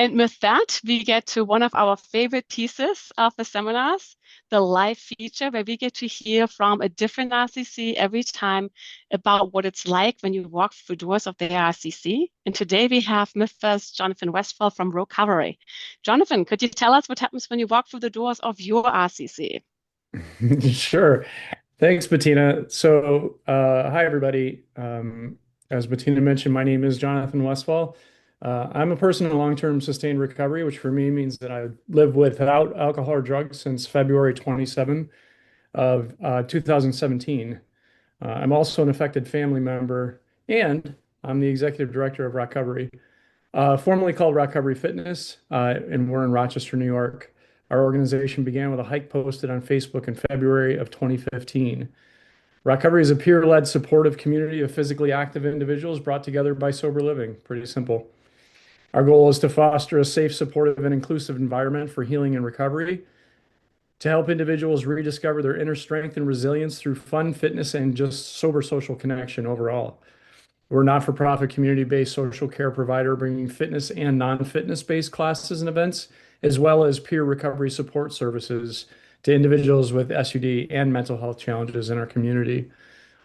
And with that, we get to one of our favorite pieces of the seminars, the live feature, where we get to hear from a different RCC every time about what it's like when you walk through doors of the RCC. And today we have Mr. Jonathan Westphal from ROCovery. Jonathan, could you tell us what happens when you walk through the doors of your RCC? Sure. Thanks, Bettina. Hi, everybody. As Bettina mentioned, my name is Jonathan Westfall. I'm a person in long-term sustained recovery, which for me means that I live without alcohol or drugs since February 27 of 2017. I'm also an affected family member, and I'm the executive director of ROCovery, formerly called ROCovery Fitness, and we're in Rochester, New York. Our organization began with a hike posted on Facebook in February of 2015. ROCovery is a peer-led supportive community of physically active individuals brought together by sober living. Pretty simple. Our goal is to foster a safe, supportive, and inclusive environment for healing and recovery, to help individuals rediscover their inner strength and resilience through fun, fitness, and just sober social connection overall. We're a not-for-profit community-based social care provider bringing fitness and non-fitness based classes and events, as well as peer recovery support services to individuals with SUD and mental health challenges in our community.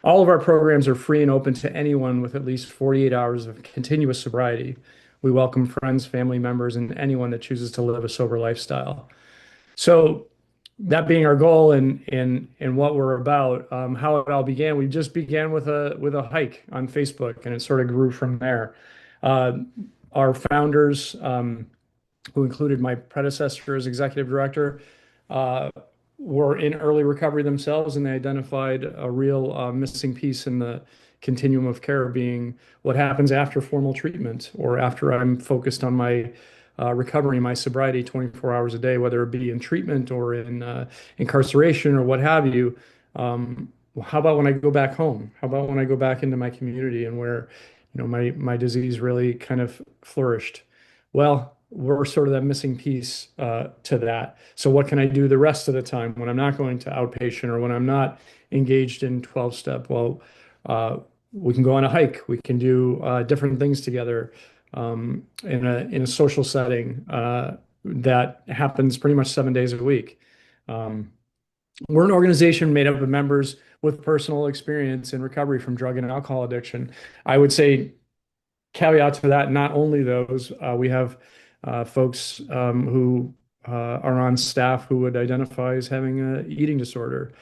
All of our programs are free and open to anyone with at least 48 hours of continuous sobriety. We welcome friends, family members, and anyone that chooses to live a sober lifestyle. So that being our goal and what we're about, how it all began, we just began with a hike on Facebook, and it sort of grew from there. Uh, our founders, who included my predecessor as executive director, uh, were in early recovery themselves, and they identified a real missing piece in the continuum of care being what happens after formal treatment or after I'm focused on my recovery, my sobriety 24 hours a day, whether it be in treatment or in incarceration or what have you. How about when I go back home? How about when I go back into my community and where, my disease really kind of flourished? Well, we're sort of that missing piece to that. So what can I do the rest of the time when I'm not going to outpatient or when I'm not engaged in 12 step? Well, uh, we can go on a hike. We can do different things together in a social setting that happens pretty much 7 days a week. Um, we're an organization made up of members with personal experience in recovery from drug and alcohol addiction. I would say caveat to that, not only those, we have folks who are on staff who would identify as having an eating disorder,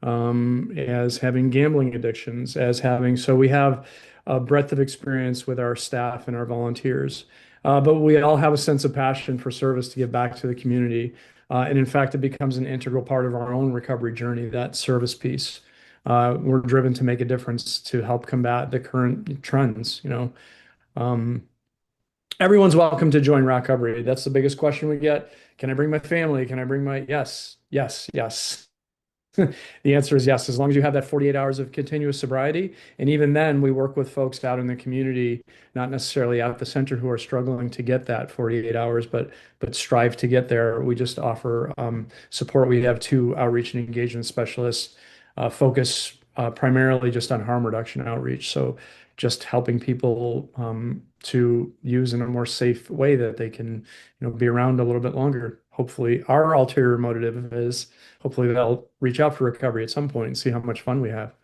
as having gambling addictions, so we have a breadth of experience with our staff and our volunteers. But we all have a sense of passion for service to give back to the community. And in fact, it becomes an integral part of our own recovery journey, that service piece. We're driven to make a difference to help combat the current trends, um, everyone's welcome to join ROCovery. That's the biggest question we get. Can I bring my family? Can I bring my yes, yes, yes. The answer is yes, as long as you have that 48 hours of continuous sobriety. And even then, we work with folks out in the community, not necessarily at the center, who are struggling to get that 48 hours, but strive to get there. We just offer support. We have two outreach and engagement specialists, focus primarily just on harm reduction outreach. So just helping people to use in a more safe way that they can, be around a little bit longer. Hopefully, our ulterior motive is hopefully they'll reach out for recovery at some point and see how much fun we have.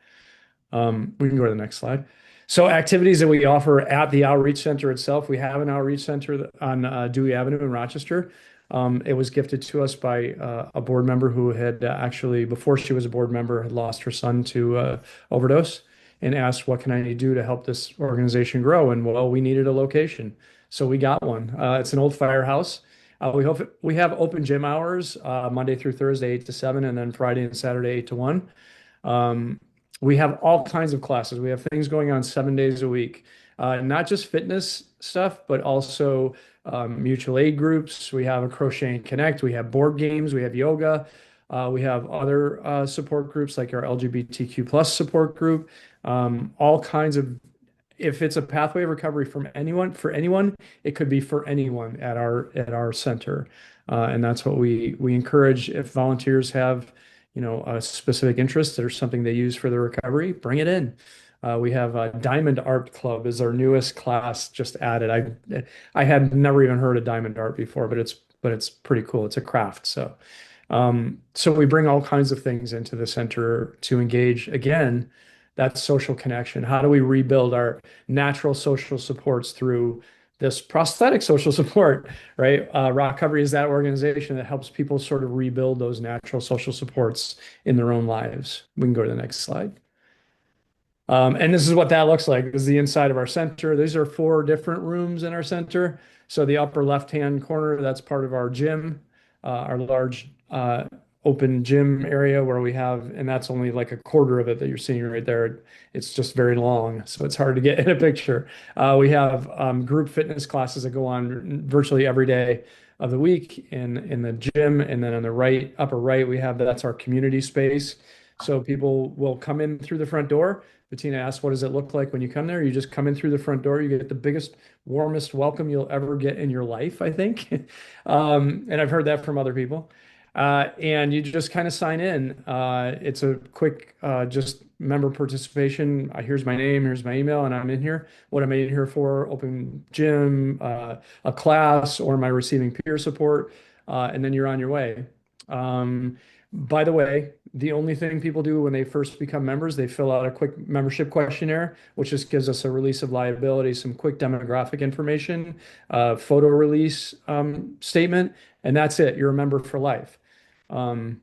We can go to the next slide. So activities that we offer at the outreach center itself, we have an outreach center on Dewey Avenue in Rochester. It was gifted to us by a board member who had actually, before she was a board member, had lost her son to overdose and asked, what can I do to help this organization grow? And well, we needed a location. So we got one. It's an old firehouse. We have open gym hours Monday through Thursday, 8 to 7, and then Friday and Saturday, 8 to 1. Um, we have all kinds of classes. We have things going on 7 days a week, not just fitness stuff, but also mutual aid groups. We have a Crochet and Connect. We have board games. We have yoga. We have other support groups like our LGBTQ plus support group. All kinds of, if it's a pathway of recovery for anyone, it could be for anyone at our center. And that's what we encourage. If volunteers have, a specific interest or something they use for their recovery, bring it in. We have Diamond Art Club is our newest class just added. I had never even heard of diamond art before, but it's pretty cool. It's a craft. So we bring all kinds of things into the center to engage again that social connection. How do we rebuild our natural social supports through this prosthetic social support, right? ROCovery is that organization that helps people sort of rebuild those natural social supports in their own lives. We can go to the next slide. And this is what that looks like. This is the inside of our center. These are four different rooms in our center. So the upper left-hand corner, that's part of our gym, our large open gym area where we have, and that's only like a quarter of it that you're seeing right there. It's just very long, so it's hard to get in a picture. We have group fitness classes that go on virtually every day of the week in the gym, and then on the right, upper right, we have that's our community space. So people will come in through the front door. Bettina asked, what does it look like when you come there? You just come in through the front door. You get the biggest, warmest welcome you'll ever get in your life, I think. And I've heard that from other people. And you just kind of sign in. It's a quick, just member participation. Here's my name, here's my email, and I'm in here. What am I in here for? Open gym, a class, or am I receiving peer support? And then you're on your way. By the way, the only thing people do when they first become members, they fill out a quick membership questionnaire, which just gives us a release of liability, some quick demographic information, photo release statement, and that's it. You're a member for life. Um,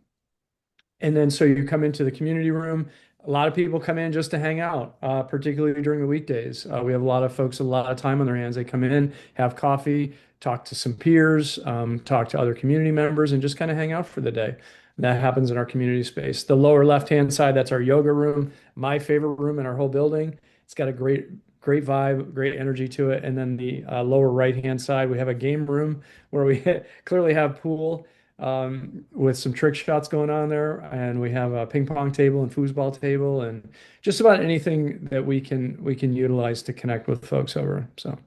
and then so you come into the community room. A lot of people come in just to hang out, particularly during the weekdays. We have a lot of folks with a lot of time on their hands. They come in, have coffee, talk to some peers, talk to other community members, and just kind of hang out for the day. That happens in our community space. The lower left-hand side, that's our yoga room, my favorite room in our whole building. It's got a great vibe, great energy to it. And then the lower right-hand side, we have a game room where we clearly have pool with some trick shots going on there, and we have a ping pong table and foosball table, and just about anything that we can utilize to connect with folks over. So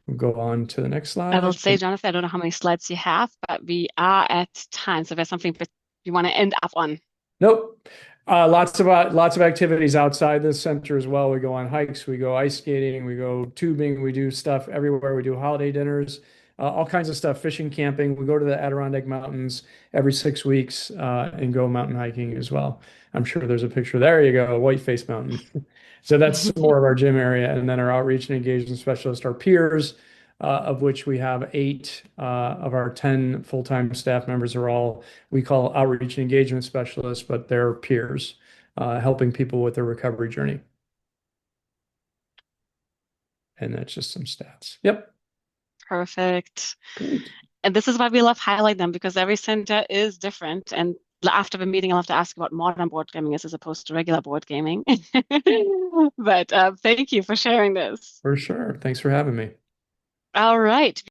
we'll go on to the next I will slide. say, Jonathan, I don't know how many slides you have, but we are at time. So there's something that you want to end up on. Nope. Lots of activities outside this center as well. We go on hikes, we go ice skating, we go tubing, we do stuff everywhere. We do holiday dinners, all kinds of stuff, fishing, camping. We go to the Adirondack Mountains every 6 weeks and go mountain hiking as well. I'm sure there's a picture. There you go, Whiteface Mountain. So that's more of our gym area. And then our outreach and engagement specialists, our peers, of which we have eight of our 10 full-time staff members are all we call outreach and engagement specialists, but they're peers helping people with their recovery journey. And that's just some stats. Yep. Perfect. Great. And this is why we love highlighting them because every center is different. And after the meeting, I'll have to ask you what modern board gaming is as opposed to regular board gaming. But thank you for sharing this. For sure. Thanks for having me. All right.